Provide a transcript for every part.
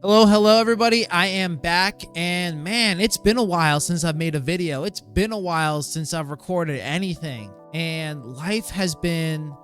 Hello, everybody. I am back, and man, it's been a while since I've made a video. It's been a while since I've recorded anything, and life has been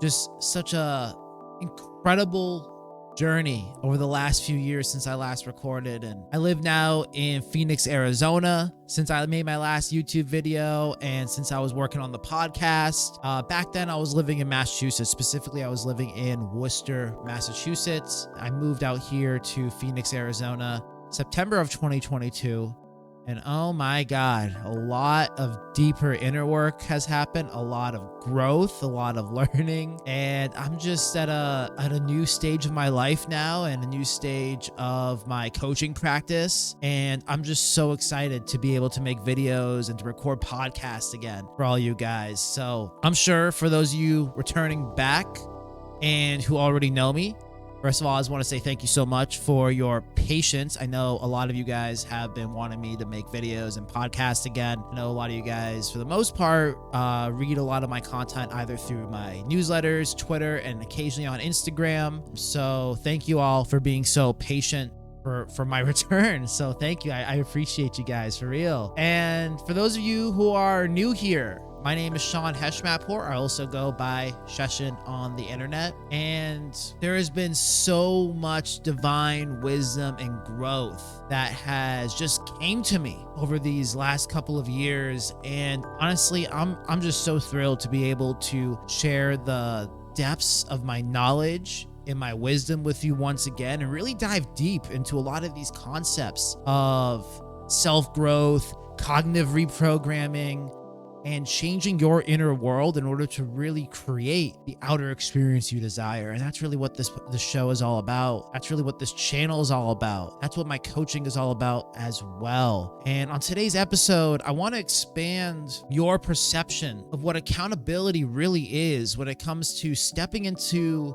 just such a incredible journey over the last few years since I last recorded. And I live now in Phoenix, Arizona since I made my last YouTube video, and since I was working on the podcast. Back then I was living in Massachusetts. Specifically, I was living in Worcester, Massachusetts. I moved out here to Phoenix, Arizona, September of 2022. And oh my God, a lot of deeper inner work has happened, a lot of growth, a lot of learning. And I'm just at a new stage of my life now, and a new stage of my coaching practice. And I'm just so excited to be able to make videos and to record podcasts again for all you guys. So I'm sure for those of you returning back and who already know me, first of all, I just want to say thank you so much for your patience. I know a lot of you guys have been wanting me to make videos and podcasts again. I know a lot of you guys, for the most part, read a lot of my content either through my newsletters, Twitter, and occasionally on Instagram. So thank you all for being so patient for my return. So thank you. I appreciate you guys, for real. And for those of you who are new here, my name is Sean Heshmatpour. I also go by Sheshin on the internet. And there has been so much divine wisdom and growth that has just came to me over these last couple of years. And honestly, I'm just so thrilled to be able to share the depths of my knowledge and my wisdom with you once again, and really dive deep into a lot of these concepts of self-growth, cognitive reprogramming, and changing your inner world in order to really create the outer experience you desire. And that's really what this show is all about. That's really what this channel is all about. That's what my coaching is all about as well. And on today's episode, I want to expand your perception of what accountability really is when it comes to stepping into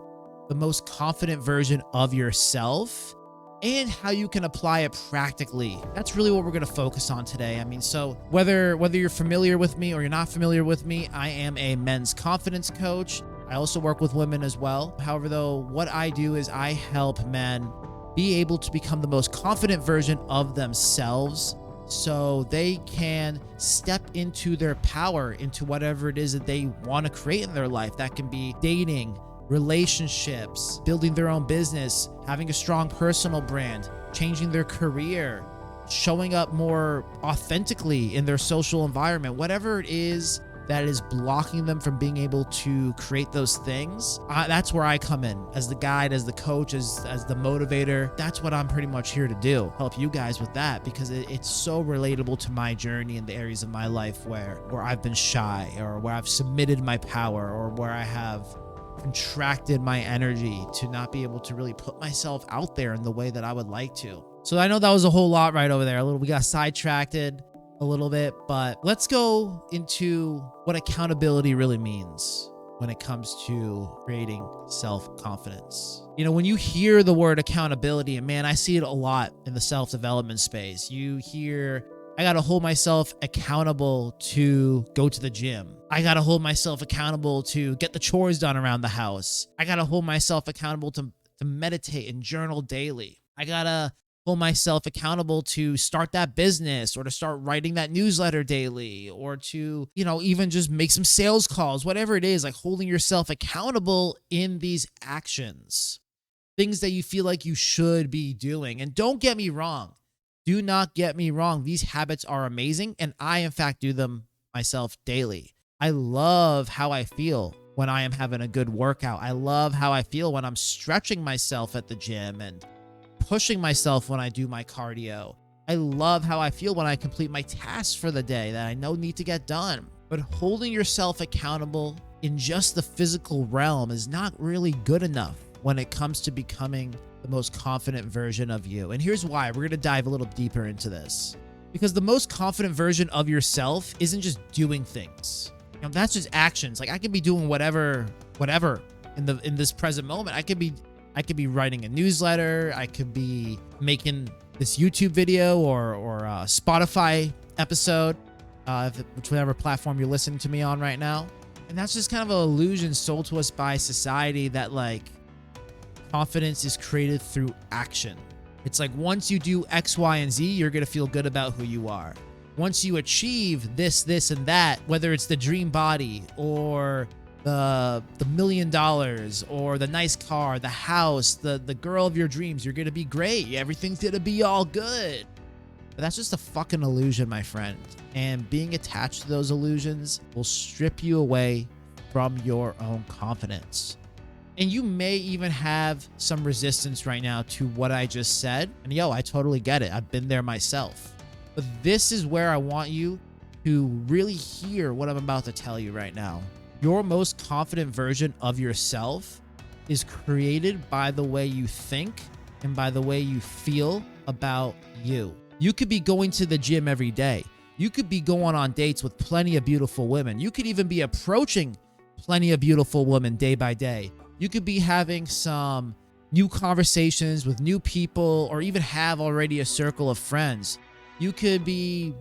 the most confident version of yourself, and how you can apply it practically. That's really what we're going to focus on today. I mean, so whether you're familiar with me or you're not familiar with me, I am a men's confidence coach. I also work with women as well. However, though, what I do is I help men be able to become the most confident version of themselves, so they can step into their power, into whatever it is that they want to create in their life. That can be dating, relationships, building their own business, having a strong personal brand, changing their career, showing up more authentically in their social environment. Whatever it is that is blocking them from being able to create those things, that's where I come in as the guide, as the coach, as the motivator. That's what I'm pretty much here to do, help you guys with that, because it's so relatable to my journey in the areas of my life where I've been shy, or where I've submitted my power, or where I have contracted my energy to not be able to really put myself out there in the way that I would like to. So I know that was a whole lot right over there. We got sidetracked a little bit, but let's go into what accountability really means when it comes to creating self-confidence. You know, when you hear the word accountability, and man, I see it a lot in the self-development space. You hear, I got to hold myself accountable to go to the gym. I got to hold myself accountable to get the chores done around the house. I got to hold myself accountable to meditate and journal daily. I got to hold myself accountable to start that business, or to start writing that newsletter daily, or to, even just make some sales calls, whatever it is, like holding yourself accountable in these actions, things that you feel like you should be doing. And don't get me wrong. Do not get me wrong. These habits are amazing, and I, in fact, do them myself daily. I love how I feel when I am having a good workout. I love how I feel when I'm stretching myself at the gym and pushing myself when I do my cardio. I love how I feel when I complete my tasks for the day that I know need to get done. But holding yourself accountable in just the physical realm is not really good enough when it comes to becoming the most confident version of you. And here's why. We're going to dive a little deeper into this. Because the most confident version of yourself isn't just doing things. That's just actions. Like, I could be doing whatever in this present moment. I could be writing a newsletter. I could be making this YouTube video or a Spotify episode, whichever platform you're listening to me on right now. And that's just kind of an illusion sold to us by society that, like, confidence is created through action. It's like once you do X, Y, and Z, you're going to feel good about who you are. Once you achieve this, this, and that, whether it's the dream body or the $1 million or the nice car, the house, the girl of your dreams, you're going to be great. Everything's going to be all good. But that's just a fucking illusion, my friend. And being attached to those illusions will strip you away from your own confidence. And you may even have some resistance right now to what I just said. And yo, I totally get it. I've been there myself. But this is where I want you to really hear what I'm about to tell you right now. Your most confident version of yourself is created by the way you think and by the way you feel about you. You could be going to the gym every day. You could be going on dates with plenty of beautiful women. You could even be approaching plenty of beautiful women day by day. You could be having some new conversations with new people or even have already a circle of friends. You could be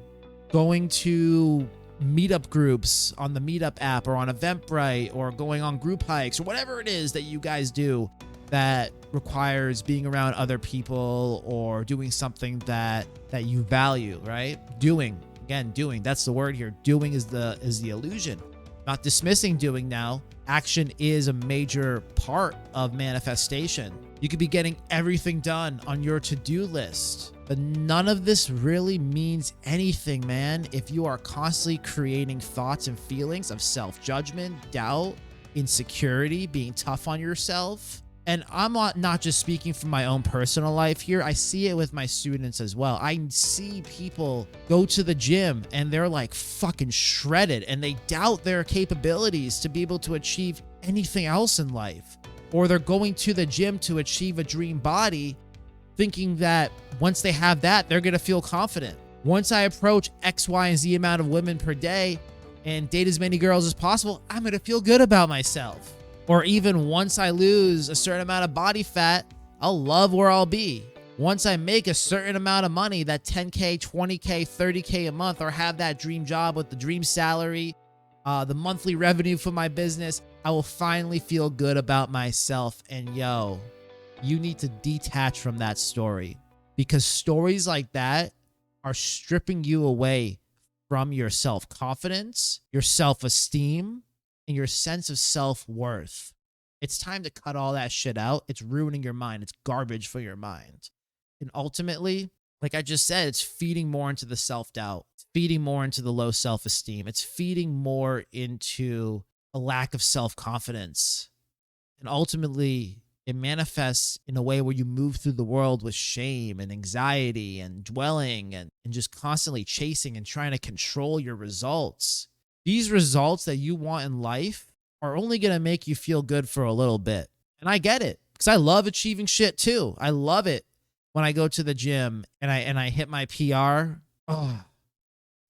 going to meetup groups on the Meetup app or on Eventbrite or going on group hikes or whatever it is that you guys do that requires being around other people or doing something that you value, right? Doing, that's the word here. Doing is the illusion. Not dismissing doing now. Action is a major part of manifestation. You could be getting everything done on your to-do list, but none of this really means anything, man, if you are constantly creating thoughts and feelings of self-judgment, doubt, insecurity, being tough on yourself. And I'm not just speaking from my own personal life here. I see it with my students as well. I see people go to the gym and they're like fucking shredded and they doubt their capabilities to be able to achieve anything else in life. Or they're going to the gym to achieve a dream body, thinking that once they have that, they're going to feel confident. Once I approach X, Y, and Z amount of women per day and date as many girls as possible, I'm going to feel good about myself. Or even once I lose a certain amount of body fat, I'll love where I'll be. Once I make a certain amount of money, that 10K, 20K, 30K a month, or have that dream job with the dream salary, the monthly revenue for my business, I will finally feel good about myself. And yo, you need to detach from that story, because stories like that are stripping you away from your self-confidence, your self-esteem, and your sense of self-worth. It's time to cut all that shit out. It's ruining your mind. It's garbage for your mind. And ultimately, like I just said, it's feeding more into the self-doubt. It's feeding more into the low self-esteem. It's feeding more into a lack of self-confidence. And ultimately, it manifests in a way where you move through the world with shame and anxiety and dwelling and just constantly chasing and trying to control your results. These results that you want in life are only going to make you feel good for a little bit. And I get it, because I love achieving shit too. I love it when I go to the gym and I hit my PR. Oh,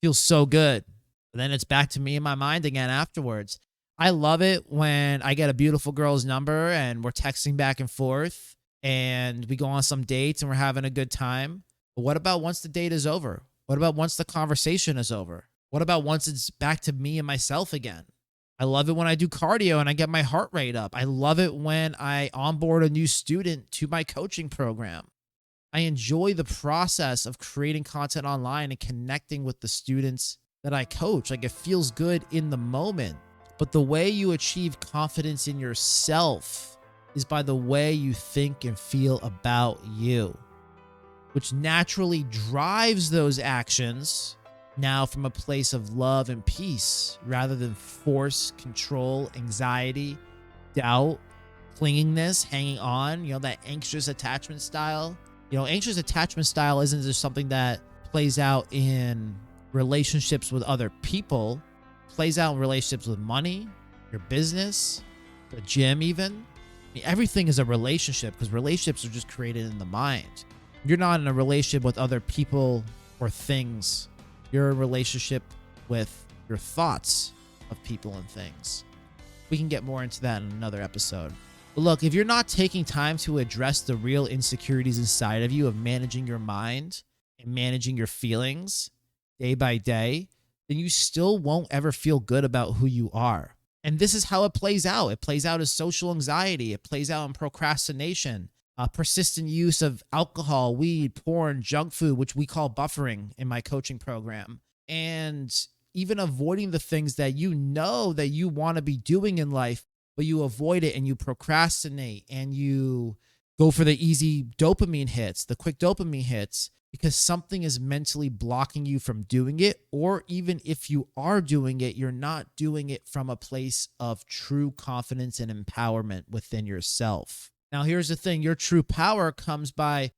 feels so good. But then it's back to me in my mind again afterwards. I love it when I get a beautiful girl's number and we're texting back and forth and we go on some dates and we're having a good time. But what about once the date is over? What about once the conversation is over? What about once it's back to me and myself again? I love it when I do cardio and I get my heart rate up. I love it when I onboard a new student to my coaching program. I enjoy the process of creating content online and connecting with the students that I coach. Like, it feels good in the moment. But the way you achieve confidence in yourself is by the way you think and feel about you, which naturally drives those actions now from a place of love and peace rather than force, control, anxiety, doubt, clingingness, hanging on, that anxious attachment style. Anxious attachment style isn't just something that plays out in relationships with other people. It plays out in relationships with money, your business, the gym even. I mean, everything is a relationship, because relationships are just created in the mind. You're not in a relationship with other people or things. You're in a relationship with your thoughts of people and things. We can get more into that in another episode. But look, if you're not taking time to address the real insecurities inside of you of managing your mind and managing your feelings day by day, then you still won't ever feel good about who you are. And this is how it plays out. It plays out as social anxiety. It plays out in procrastination. persistent use of alcohol, weed, porn, junk food, which we call buffering in my coaching program, and even avoiding the things that you know that you want to be doing in life, but you avoid it and you procrastinate and you go for the easy dopamine hits, the quick dopamine hits, because something is mentally blocking you from doing it. Or even if you are doing it, you're not doing it from a place of true confidence and empowerment within yourself. Now, here's the thing. Your true power comes by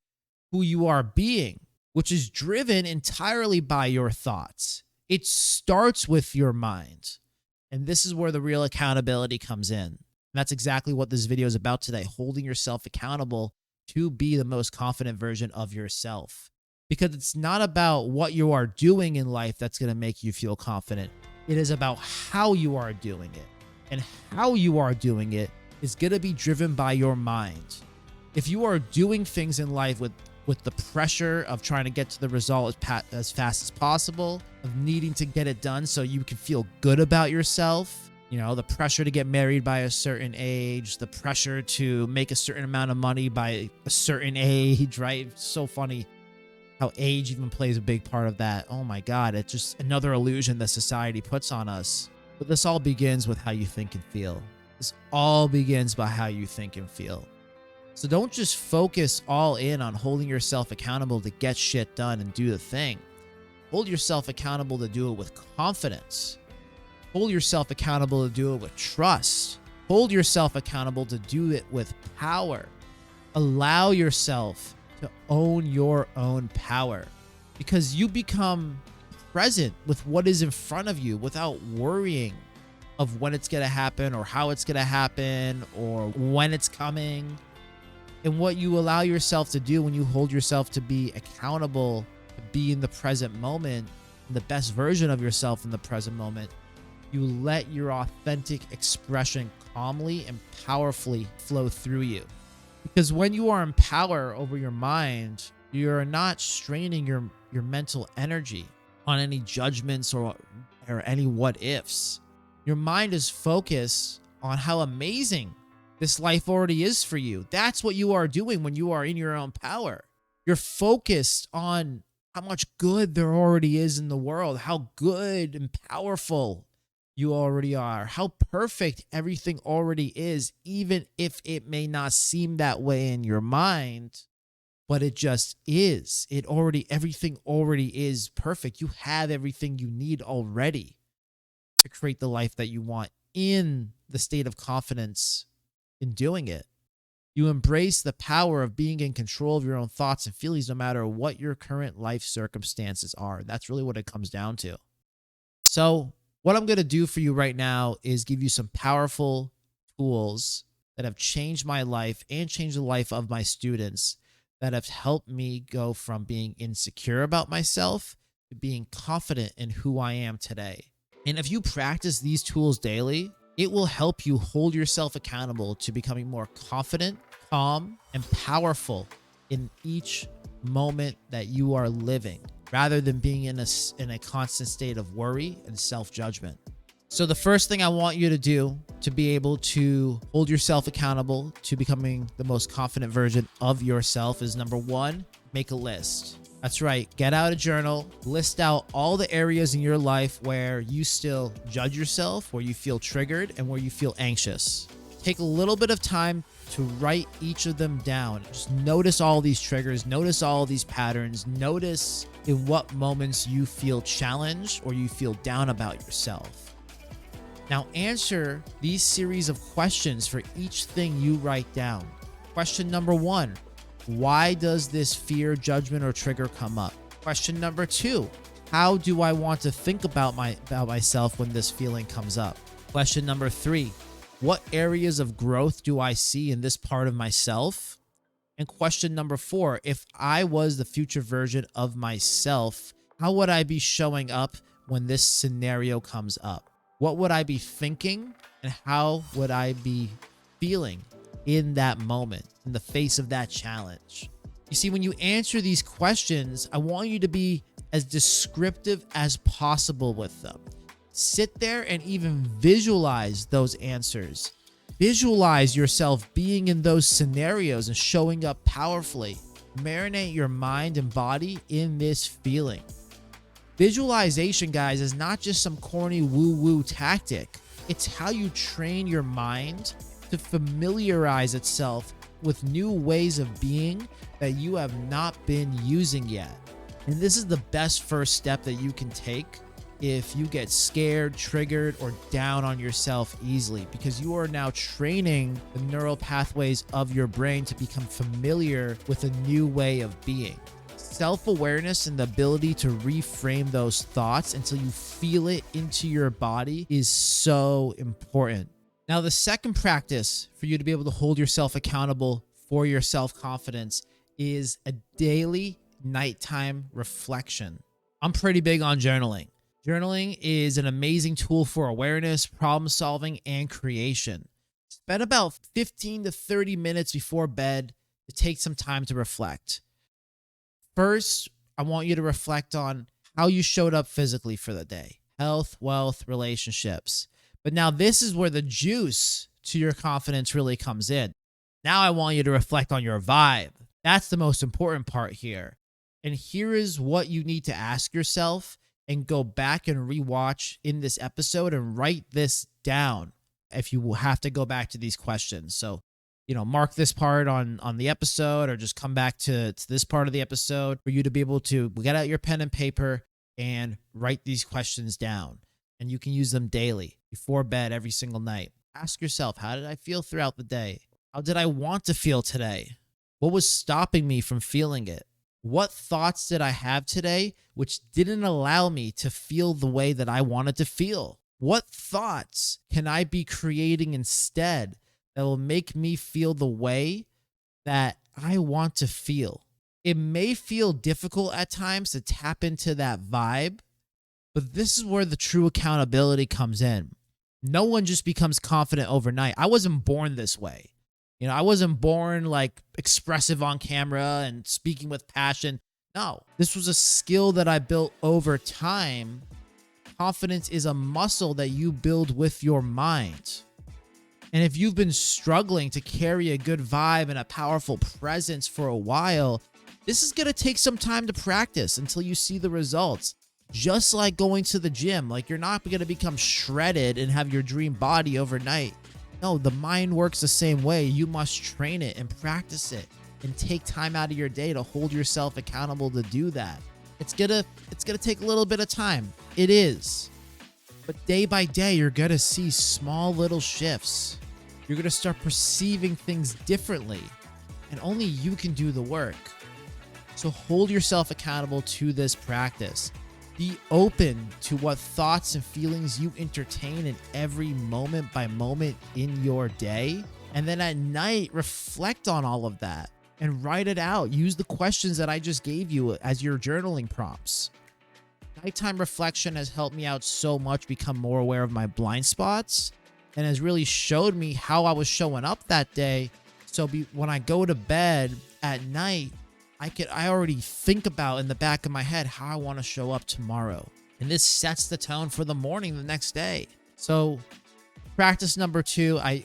who you are being, which is driven entirely by your thoughts. It starts with your mind. And this is where the real accountability comes in. And that's exactly what this video is about today, holding yourself accountable to be the most confident version of yourself. Because it's not about what you are doing in life that's going to make you feel confident. It is about how you are doing it. And how you are doing it is going to be driven by your mind. If you are doing things in life with the pressure of trying to get to the result as fast as possible, of needing to get it done so you can feel good about yourself, you know, the pressure to get married by a certain age, the pressure to make a certain amount of money by a certain age, right? It's so funny how age even plays a big part of that. Oh my God, it's just another illusion that society puts on us. But this all begins with how you think and feel. This all begins by how you think and feel. So don't just focus all in on holding yourself accountable to get shit done and do the thing. Hold yourself accountable to do it with confidence. Hold yourself accountable to do it with trust. Hold yourself accountable to do it with power. Allow yourself to own your own power, because you become present with what is in front of you without worrying of when it's going to happen or how it's going to happen or when it's coming. And what you allow yourself to do when you hold yourself to be accountable, to be in the present moment, the best version of yourself in the present moment, you let your authentic expression calmly and powerfully flow through you. Because when you are in power over your mind, you're not straining your mental energy on any judgments or any what ifs. Your mind is focused on how amazing this life already is for you. That's what you are doing when you are in your own power. You're focused on how much good there already is in the world, how good and powerful you already are, how perfect everything already is, even if it may not seem that way in your mind, but it just is. Everything already is perfect. You have everything you need already to create the life that you want in the state of confidence in doing it. You embrace the power of being in control of your own thoughts and feelings, no matter what your current life circumstances are. That's really what it comes down to. So what I'm going to do for you right now is give you some powerful tools that have changed my life and changed the life of my students, that have helped me go from being insecure about myself to being confident in who I am today. And if you practice these tools daily, it will help you hold yourself accountable to becoming more confident, calm, and powerful in each moment that you are living, rather than being in a constant state of worry and self-judgment. So the first thing I want you to do to be able to hold yourself accountable to becoming the most confident version of yourself is, number one, make a list. That's right. Get out a journal, list out all the areas in your life where you still judge yourself, where you feel triggered, and where you feel anxious. Take a little bit of time to write each of them down. Just notice all these triggers, notice all these patterns, notice in what moments you feel challenged or you feel down about yourself. Now answer these series of questions for each thing you write down. Question number one, why does this fear, judgment, or trigger come up? Question number two, how do I want to think about myself when this feeling comes up? Question number three, what areas of growth do I see in this part of myself? And question number four, if I was the future version of myself, how would I be showing up when this scenario comes up? What would I be thinking, and how would I be feeling in that moment, in the face of that challenge? You see, when you answer these questions, I want you to be as descriptive as possible with them. Sit there and even visualize those answers. Visualize yourself being in those scenarios and showing up powerfully. Marinate your mind and body in this feeling. Visualization, guys, is not just some corny woo-woo tactic. It's how you train your mind to familiarize itself with new ways of being that you have not been using yet. And this is the best first step that you can take if you get scared, triggered, or down on yourself easily, because you are now training the neural pathways of your brain to become familiar with a new way of being. Self-awareness and the ability to reframe those thoughts until you feel it into your body is so important. Now, the second practice for you to be able to hold yourself accountable for your self-confidence is a daily nighttime reflection. I'm pretty big on journaling. Journaling is an amazing tool for awareness, problem solving, and creation. Spend about 15 to 30 minutes before bed to take some time to reflect. First, I want you to reflect on how you showed up physically for the day. Health, wealth, relationships. But now this is where the juice to your confidence really comes in. Now I want you to reflect on your vibe. That's the most important part here. And here is what you need to ask yourself and go back and rewatch in this episode and write this down if you will have to go back to these questions. So, mark this part on the episode, or just come back to this part of the episode for you to be able to get out your pen and paper and write these questions down. And you can use them daily before bed every single night. Ask yourself, how did I feel throughout the day? How did I want to feel today? What was stopping me from feeling it? What thoughts did I have today which didn't allow me to feel the way that I wanted to feel? What thoughts can I be creating instead that will make me feel the way that I want to feel? It may feel difficult at times to tap into that vibe, but this is where the true accountability comes in. No one just becomes confident overnight. I wasn't born this way. I wasn't born like expressive on camera and speaking with passion. No, this was a skill that I built over time. Confidence is a muscle that you build with your mind. And if you've been struggling to carry a good vibe and a powerful presence for a while, this is going to take some time to practice until you see the results. Just like going to the gym, like you're not going to become shredded and have your dream body overnight. No, the mind works the same way. You must train it and practice it and take time out of your day to hold yourself accountable to do that. It's gonna take a little bit of time. It is. But day by day, you're gonna see small little shifts. You're gonna start perceiving things differently, and only you can do the work. So hold yourself accountable to this practice. Be open to what thoughts and feelings you entertain in every moment by moment in your day. And then at night, reflect on all of that and write it out. Use the questions that I just gave you as your journaling prompts. Nighttime reflection has helped me out so much become more aware of my blind spots and has really showed me how I was showing up that day. So when I go to bed at night, I already think about in the back of my head how I want to show up tomorrow. And this sets the tone for the morning the next day. So practice number 2, I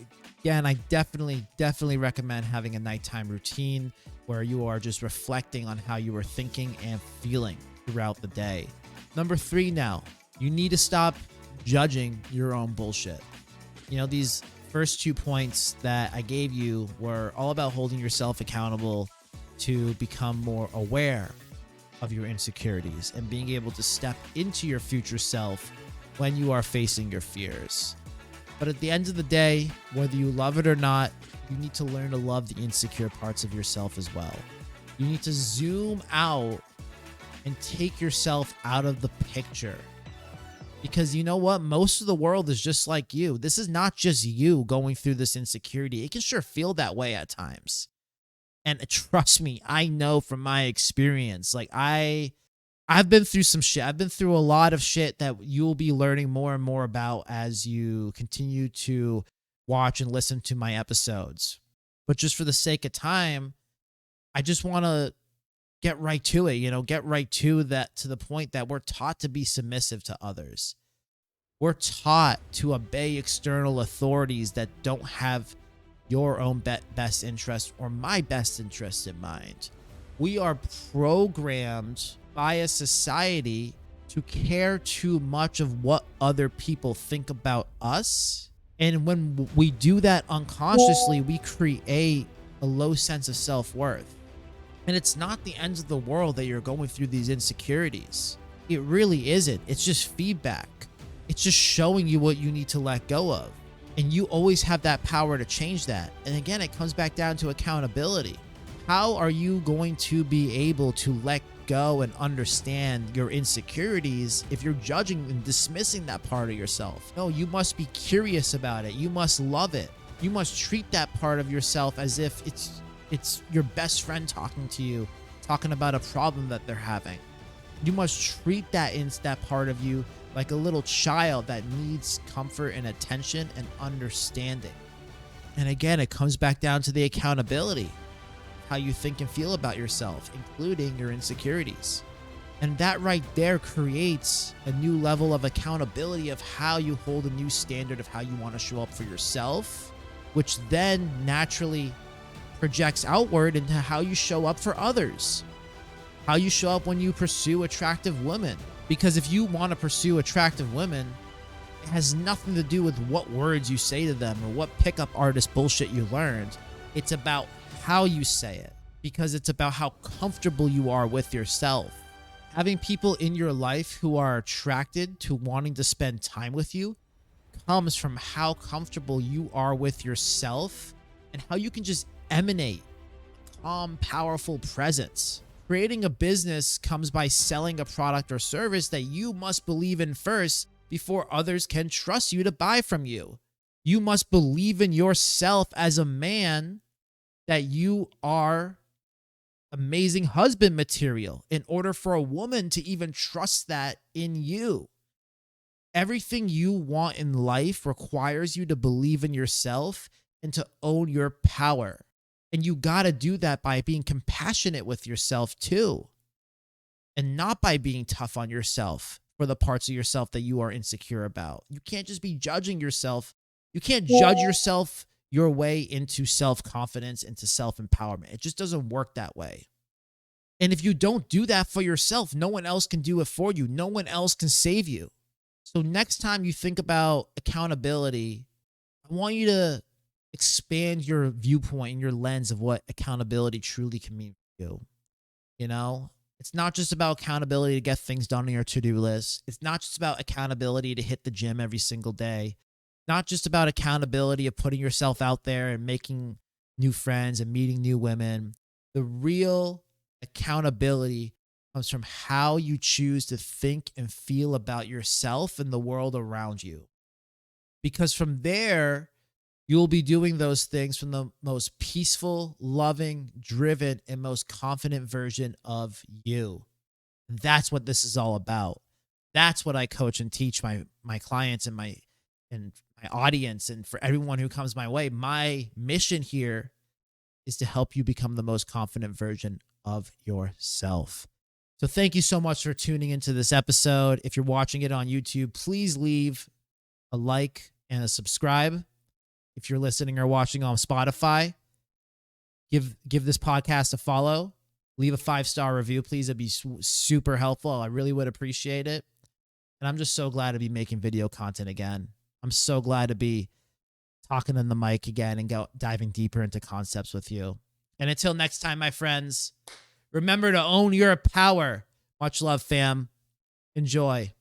definitely recommend having a nighttime routine where you are just reflecting on how you were thinking and feeling throughout the day. Number 3 now, you need to stop judging your own bullshit. These first 2 points that I gave you were all about holding yourself accountable to become more aware of your insecurities and being able to step into your future self when you are facing your fears. But at the end of the day, whether you love it or not, you need to learn to love the insecure parts of yourself as well. You need to zoom out and take yourself out of the picture. Because you know what? Most of the world is just like you. This is not just you going through this insecurity. It can sure feel that way at times. And trust me, I know from my experience, like I've been through some shit. I've been through a lot of shit that you'll be learning more and more about as you continue to watch and listen to my episodes. But just for the sake of time, I just want to get right to it, get right to that, to the point that we're taught to be submissive to others. We're taught to obey external authorities that don't have your own best interest or my best interest in mind. We are programmed by a society to care too much of what other people think about us. And when we do that unconsciously, we create a low sense of self-worth. And it's not the end of the world that you're going through these insecurities. It really isn't. It's just feedback. It's just showing you what you need to let go of. And you always have that power to change that. And again, it comes back down to accountability. How are you going to be able to let go and understand your insecurities if you're judging and dismissing that part of yourself? No, you must be curious about it. You must love it. You must treat that part of yourself as if it's your best friend talking to you, talking about a problem that they're having. You must treat that part of you like a little child that needs comfort and attention and understanding. And again, it comes back down to the accountability, how you think and feel about yourself, including your insecurities. And that right there creates a new level of accountability of how you hold a new standard of how you want to show up for yourself, which then naturally projects outward into how you show up for others, how you show up when you pursue attractive women. Because if you want to pursue attractive women, it has nothing to do with what words you say to them or what pickup artist bullshit you learned. It's about how you say it, because it's about how comfortable you are with yourself. Having people in your life who are attracted to wanting to spend time with you comes from how comfortable you are with yourself and how you can just emanate a calm, powerful presence. Creating a business comes by selling a product or service that you must believe in first before others can trust you to buy from you. You must believe in yourself as a man that you are amazing husband material in order for a woman to even trust that in you. Everything you want in life requires you to believe in yourself and to own your power. And you got to do that by being compassionate with yourself too. And not by being tough on yourself for the parts of yourself that you are insecure about. You can't just be judging yourself. You can't judge yourself your way into self-confidence, into self-empowerment. It just doesn't work that way. And if you don't do that for yourself, no one else can do it for you. No one else can save you. So next time you think about accountability, I want you to expand your viewpoint and your lens of what accountability truly can mean for you. You know, it's not just about accountability to get things done on your to-do list. It's not just about accountability to hit the gym every single day. Not just about accountability of putting yourself out there and making new friends and meeting new women. The real accountability comes from how you choose to think and feel about yourself and the world around you. Because from there, you'll be doing those things from the most peaceful, loving, driven, and most confident version of you. And that's what this is all about. That's what I coach and teach my clients and my audience, and for everyone who comes my way. My mission here is to help you become the most confident version of yourself. So thank you so much for tuning into this episode. If you're watching it on YouTube, please leave a like and a subscribe. If you're listening or watching on Spotify, give this podcast a follow. Leave a 5-star review, please. It'd be super helpful. I really would appreciate it. And I'm just so glad to be making video content again. I'm so glad to be talking on the mic again and diving deeper into concepts with you. And until next time, my friends, remember to own your power. Much love, fam. Enjoy.